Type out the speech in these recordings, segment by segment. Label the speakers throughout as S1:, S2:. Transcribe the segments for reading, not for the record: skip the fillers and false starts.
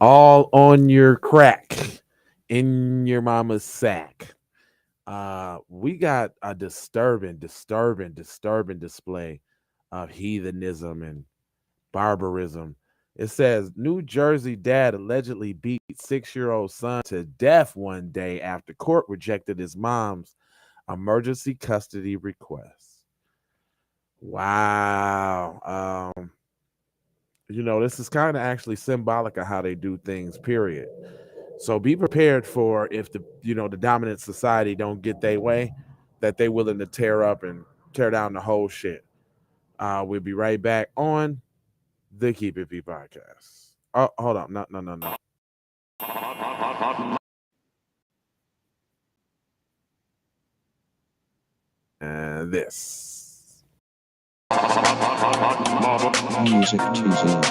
S1: all on your crack in your mama's sack. We got a disturbing display of heathenism and barbarism. It says New Jersey dad allegedly beat 6-year-old son to death one day after court rejected his mom's emergency custody request. Wow. This is kind of actually symbolic of how they do things, period. So be prepared for if the dominant society don't get their way, that they willing to tear up and tear down the whole shit. We'll be right back on the Keep It P podcast. Oh, hold on. No. And this.
S2: Music teasing.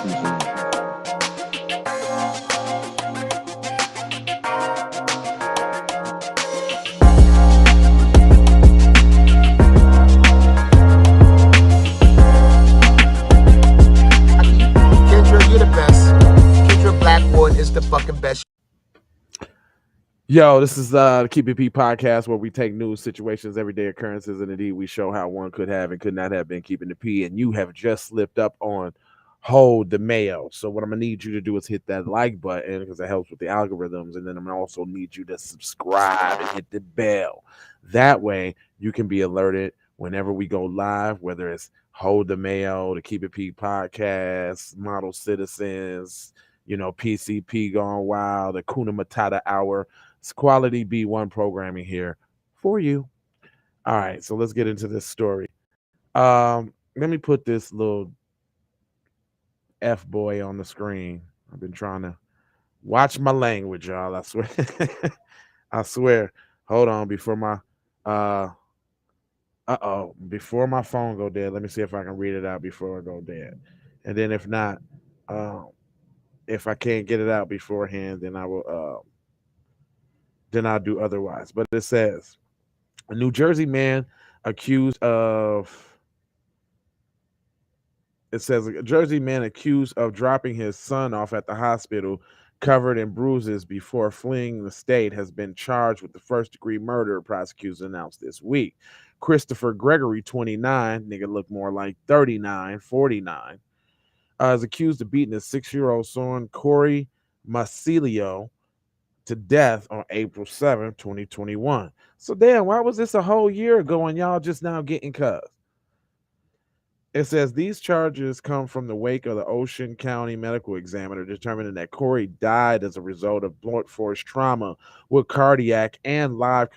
S3: Is the fucking best.
S1: Yo, this is the Keep It P podcast where we take news, situations, everyday occurrences, and indeed we show how one could have and could not have been keeping the P. And you have just slipped up on Hold the Mayo. So what I'm gonna need you to do is hit that like button because it helps with the algorithms, and then I'm gonna also need you to subscribe and hit the bell. That way you can be alerted whenever we go live, whether it's Hold the Mayo, the Keep It P podcast, Model Citizens, PCP Gone Wild, the Kuna Matata Hour. It's quality B1 programming here for you. All right, so let's get into this story. Let me put this little F boy on the screen. I've been trying to watch my language, y'all. I swear. I swear. Hold on before my before my phone go dead. Let me see if I can read it out before I go dead. And then if not, if I can't get it out beforehand, then I'll do otherwise. But it says a New Jersey man accused of it says a Jersey man accused of dropping his son off at the hospital covered in bruises before fleeing the state has been charged with the first degree murder, prosecutors announced this week. Christopher Gregory, 29, nigga look more like 39, 49, is accused of beating his 6-year-old son, Corey Masilio, to death on April 7th, 2021. So damn, why was this a whole year ago and y'all just now getting cussed? It says these charges come from the wake of the Ocean County medical examiner determining that Corey died as a result of blunt force trauma with cardiac and live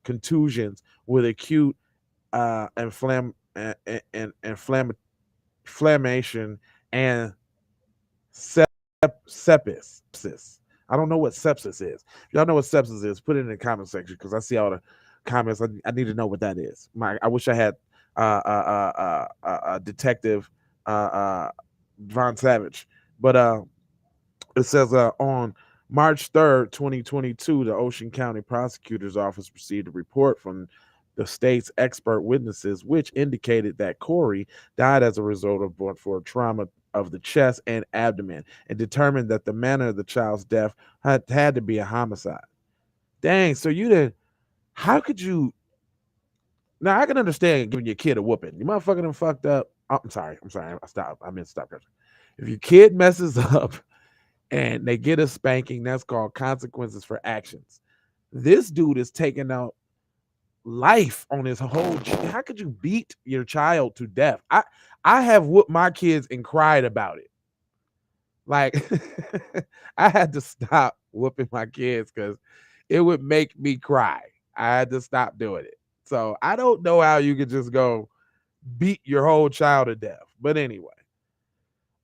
S1: contusions with acute inflammation and sepsis. I don't know what sepsis is. If y'all know what sepsis is, put it in the comment section because I see all the comments. I need to know what that is. I wish I had Detective Von Savage, but it says on March 3rd, 2022, the Ocean County Prosecutor's Office received a report from the state's expert witnesses, which indicated that Corey died as a result of blunt force trauma of the chest and abdomen, and determined that the manner of the child's death had to be a homicide. Dang, so you did. How could you? Now I can understand giving your kid a whooping. You motherfucking them fucked up. Oh, I'm sorry. I meant stop cursing. If your kid messes up and they get a spanking, that's called consequences for actions. This dude is taking out life on his whole. How could you beat your child to death? I have whooped my kids and cried about it. Like I had to stop whooping my kids because it would make me cry. I had to stop doing it. So I don't know how you could just go beat your whole child to death. But anyway,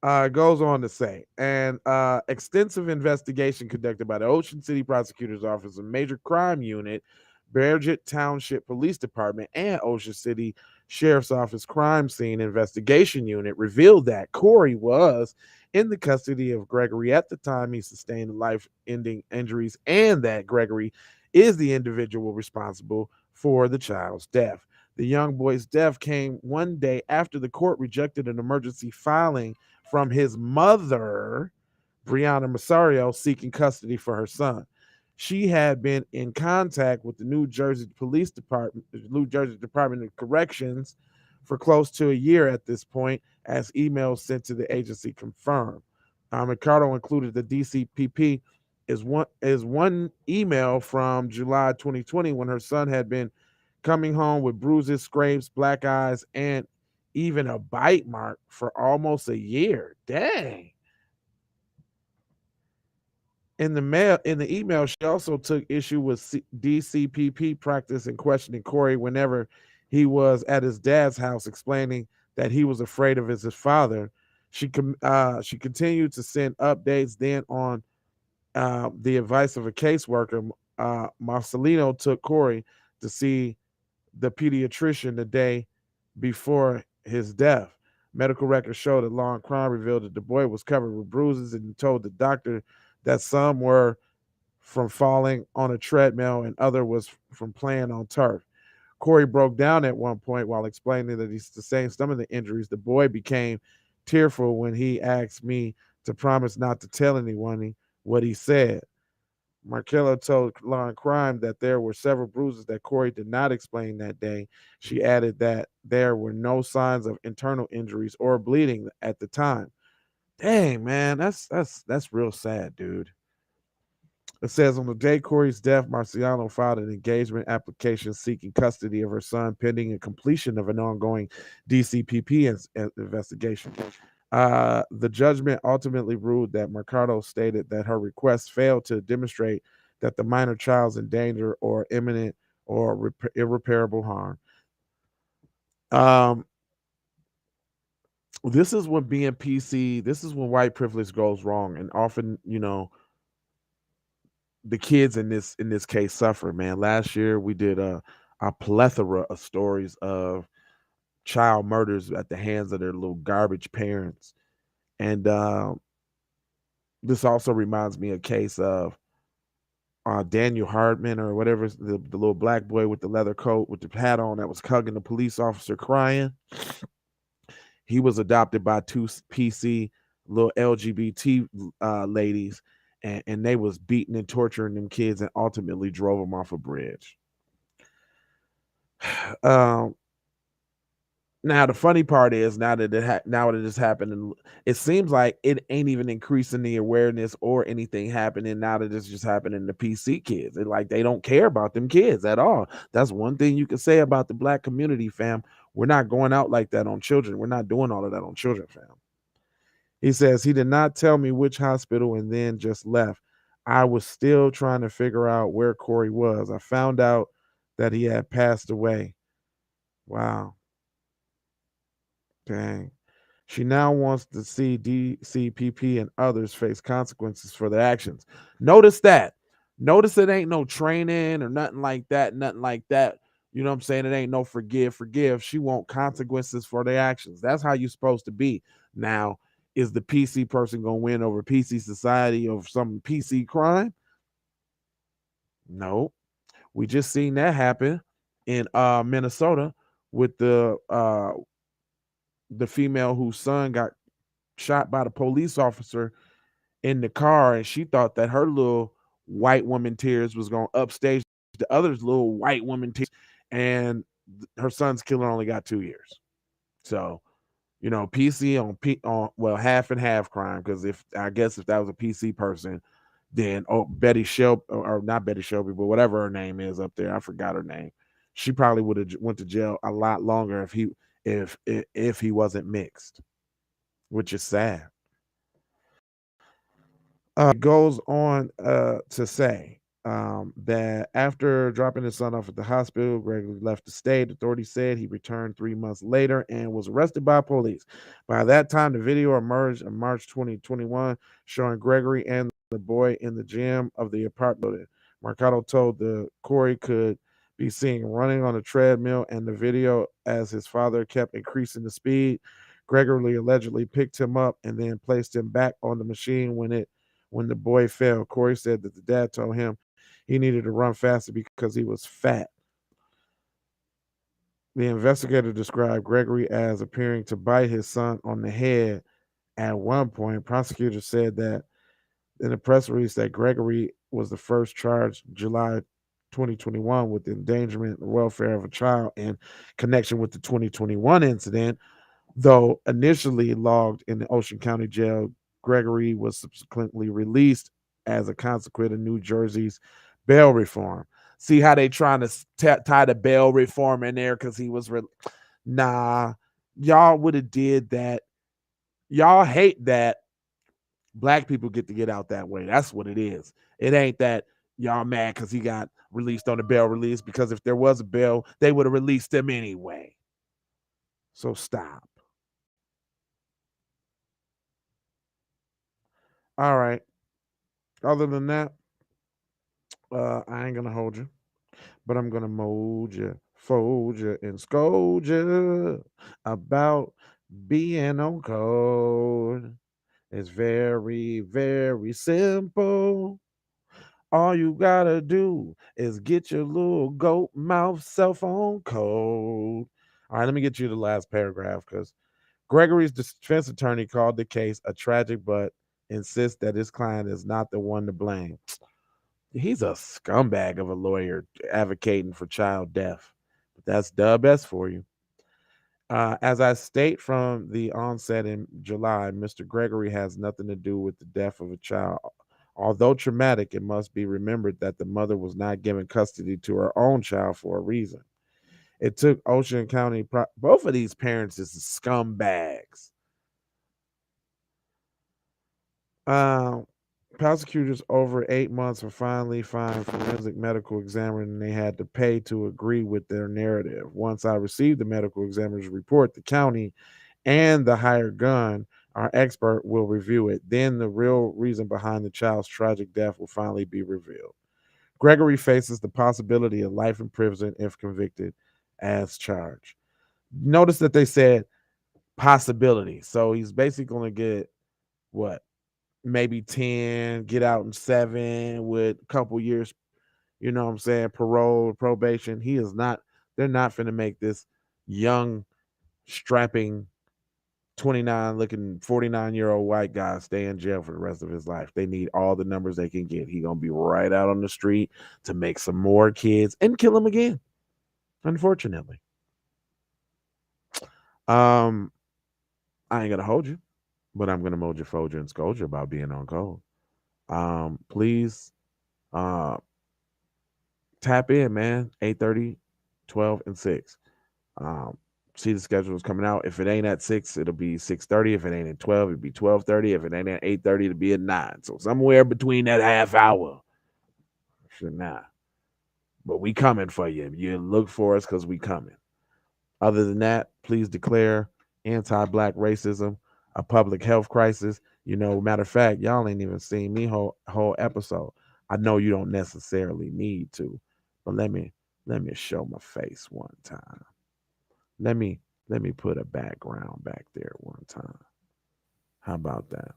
S1: goes on to say, and extensive investigation conducted by the Ocean City Prosecutor's Office, a major crime unit, Barrett Township Police Department, and Ocean City Sheriff's Office Crime Scene Investigation Unit revealed that Corey was in the custody of Gregory at the time he sustained life-ending injuries, and that Gregory is the individual responsible for the child's death. The young boy's death came one day after the court rejected an emergency filing from his mother, Brianna Masario, seeking custody for her son. She had been in contact with the New Jersey Police Department, New Jersey Department of Corrections, for close to a year at this point, as emails sent to the agency confirmed. Ricardo included the DCPP is one email from July 2020 when her son had been coming home with bruises, scrapes, black eyes, and even a bite mark for almost a year. Dang. In the email, she also took issue with DCPP practice in questioning Corey whenever he was at his dad's house, explaining that he was afraid of his father. She continued to send updates. Then, on the advice of a caseworker, Marcelino took Corey to see the pediatrician the day before his death. Medical records showed that Law and Crime revealed that the boy was covered with bruises and told the doctor that some were from falling on a treadmill and other was from playing on turf. Corey broke down at one point while explaining that he sustained some of the injuries. The boy became tearful when he asked me to promise not to tell anyone what he said. Markello told Law and Crime that there were several bruises that Corey did not explain that day. She added that there were no signs of internal injuries or bleeding at the time. Dang, man, that's real sad, dude. It says on the day Corey's death, Marciano filed an engagement application seeking custody of her son pending a completion of an ongoing DCPP investigation. The judgment ultimately ruled that Mercado stated that her request failed to demonstrate that the minor child's in danger or imminent or irreparable harm. Um, this is when being PC, this is when white privilege goes wrong, and often, the kids in this case suffer. Man, last year we did a plethora of stories of child murders at the hands of their little garbage parents, and this also reminds me of a case of Daniel Hardman or whatever, the little black boy with the leather coat with the hat on that was hugging the police officer crying. He was adopted by two PC little LGBT ladies, and they was beating and torturing them kids and ultimately drove them off a bridge. Um, Now the funny part is now that it's happening, it seems like it ain't even increasing the awareness or anything happening now that it's just happening to PC kids. Like they don't care about them kids at all. That's one thing you can say about the black community, fam. We're not going out like that on children. We're not doing all of that on children, fam. He says he did not tell me which hospital and then just left. I was still trying to figure out where Corey was. I found out that he had passed away. Wow. Dang. She now wants to see DCPP and others face consequences for their actions. Notice that. Notice it ain't no training or nothing like that. Nothing like that. You know what I'm saying? It ain't no forgive. She want consequences for their actions. That's how you supposed to be. Now, is the PC person gonna win over PC society of some PC crime? No. We just seen that happen in Minnesota with the female whose son got shot by the police officer in the car, and she thought that her little white woman tears was going to upstage the other's little white woman tears, and her son's killer only got 2 years. So, PC on well, half and half crime, because if that was a PC person, then Betty Shelby, or not Betty Shelby, but whatever her name is up there, I forgot her name. She probably would have went to jail a lot longer if he wasn't mixed, which is sad. It goes on to say that after dropping his son off at the hospital, Gregory left the state. Authorities said he returned 3 months later and was arrested by police. By that time, the video emerged in March 2021 showing Gregory and the boy in the gym of the apartment. Mercado told the Corey could be seen running on a treadmill, and the video as his father kept increasing the speed. Gregory allegedly picked him up and then placed him back on the machine when the boy fell. Corey said that the dad told him he needed to run faster because he was fat. The investigator described Gregory as appearing to bite his son on the head at one point. Prosecutors said that In a press release that Gregory was the first charged July 2021 with endangerment and welfare of a child in connection with the 2021 incident. Though initially logged in the Ocean County Jail, Gregory was subsequently released as a consequence of New Jersey's bail reform. See how they trying to tie the bail reform in there because he was nah, y'all would have did that. Y'all hate that black people get to get out that way. That's what it is. It ain't that y'all mad because he got released on a bail release, because if there was a bail, they would have released him anyway. So stop. All right. Other than that, I ain't gonna hold you, but I'm gonna mold you, fold you, and scold you about being on code. It's very, very simple. All you gotta do is get your little goat mouth self on code. All right, let me get you the last paragraph, because Gregory's defense attorney called the case a tragic, but insists that his client is not the one to blame. He's a scumbag of a lawyer advocating for child death. But that's Dub S for you. As I state from the onset in July, Mr. Gregory has nothing to do with the death of a child. Although traumatic, it must be remembered that the mother was not given custody to her own child for a reason. It took Ocean County, both of these parents is scumbags. Prosecutors over 8 months were finally fined forensic medical examiner, and they had to pay to agree with their narrative. Once I received the medical examiner's report, the county and the hired gun, our expert, will review it. Then the real reason behind the child's tragic death will finally be revealed. Gregory faces the possibility of life in prison if convicted as charged. Notice that they said possibility. So he's basically going to get what? Maybe 10, get out in 7 with a couple years, you know what I'm saying, parole, probation. He is not, they're not finna make this young, strapping, 29 looking 49-year-old white guy stay in jail for the rest of his life. They need all the numbers they can get. He gonna be right out on the street to make some more kids and kill them again, unfortunately. I ain't gonna hold you, but I'm gonna mold you, fold you, and scold you about being on code. Please tap in, man. 8:30, 12, and 6. See the schedule is coming out. If it ain't at 6, it'll be 6:30. If it ain't at 12, it'll be 12:30. If it ain't at 8:30, it'll be at 9. So somewhere between that half hour. Nah. But we coming for you. You look for us because we coming. Other than that, please declare anti-black racism a public health crisis. You know, matter of fact, y'all ain't even seen me whole episode. I know you don't necessarily need to, but let me show my face one time. Let me put a background back there one time. How about that?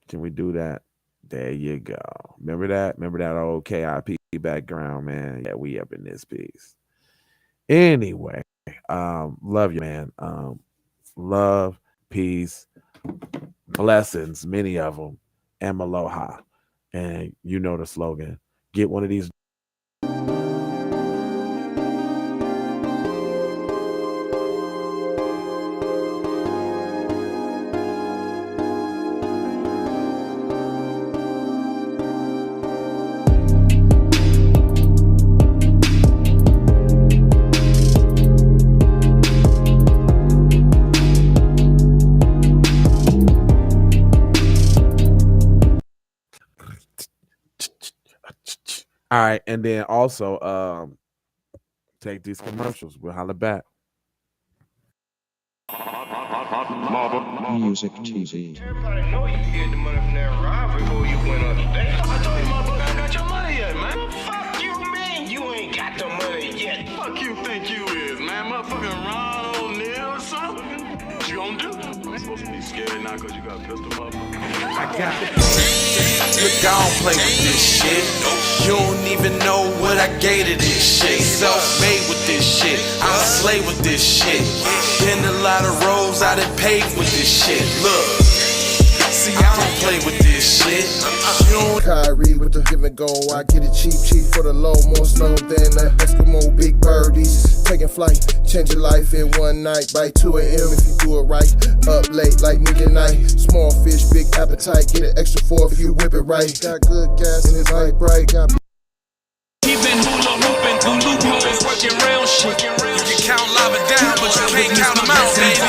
S1: Can we do that? There you go. Remember that? Remember that old KIP background, man? Yeah, we up in this piece. Anyway, love you, man. Love, peace, blessings, many of them, and aloha. And you know the slogan. Get one of these. All right, and then also take these commercials. We'll holla back.
S2: Music TV.
S4: Everybody know you get the money from that robbery before you went up there. I told you motherfucker I got your money yet, man. Fuck you, man. You ain't got the money yet. Fuck you think you is, man. Motherfucking Ron O'Neal or something. What you gonna do? I'm supposed to be scared now because you got a pistol, motherfucker.
S1: I got it.
S5: Look, I don't play with this shit. You don't even know what I gave to this shit. Self-made with this shit. I slay with this shit. Been a lot of roads I done paved with this shit. Look, See, I don't play with this shit. You don't
S6: Kyrie with the give and go. I get it cheap for the low. More snow than the Eskimo big birdies. Taking flight, change your life in one night. By 2 a.m. if you do it right. Up late like midnight. Small fish, big appetite. Get an extra 4 if you whip it right. Got good gas and it's light bright. Got
S5: He been hula hooping through loopholes, working real shit. You can count lava down, but you can't count them out, baby.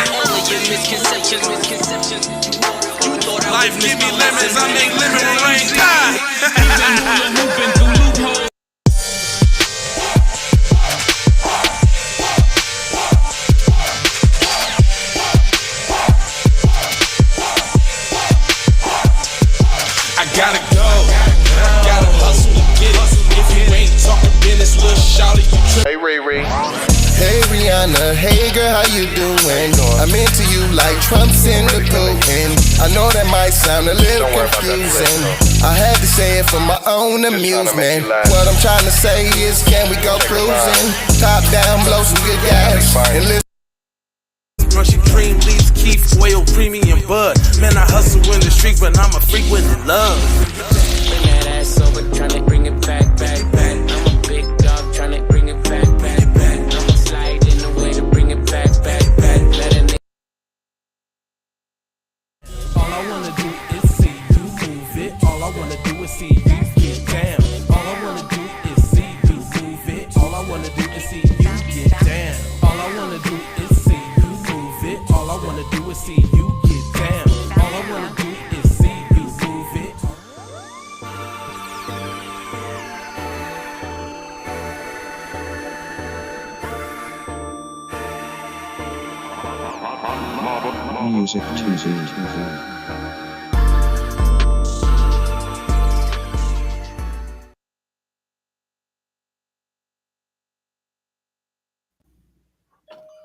S5: Life give me lemons, I make lemon rain die. He been hula hooping through loopholes. I gotta go, gotta hustle to get it. If you ain't talking business, little shawty, you
S6: Hey Ray Ray. Hey Rihanna, hey girl, how you doing? I'm into you like Trump's in the Putin. I know that might sound a little confusing. I had to say it for my own amusement. What I'm trying to say is, can we go cruising? Top down, blow some good gas, and live.
S5: Brushing cream leaves, Keith, oil, premium bud. Man, I hustle in the street, but I'm a freak with the love.
S7: Bring that ass over, tryna bring it back. I'm a big dog, tryna bring it back. I'ma slide in the way to bring it back. Let a nigga.
S8: All I wanna do is see you move it. All I wanna do is see you get down. All I wanna do is see you move it. All I wanna do is see you get down. All I wanna do is see you move it. All I wanna do is see you get down. All I wanna do is see you move it.
S2: Music TV.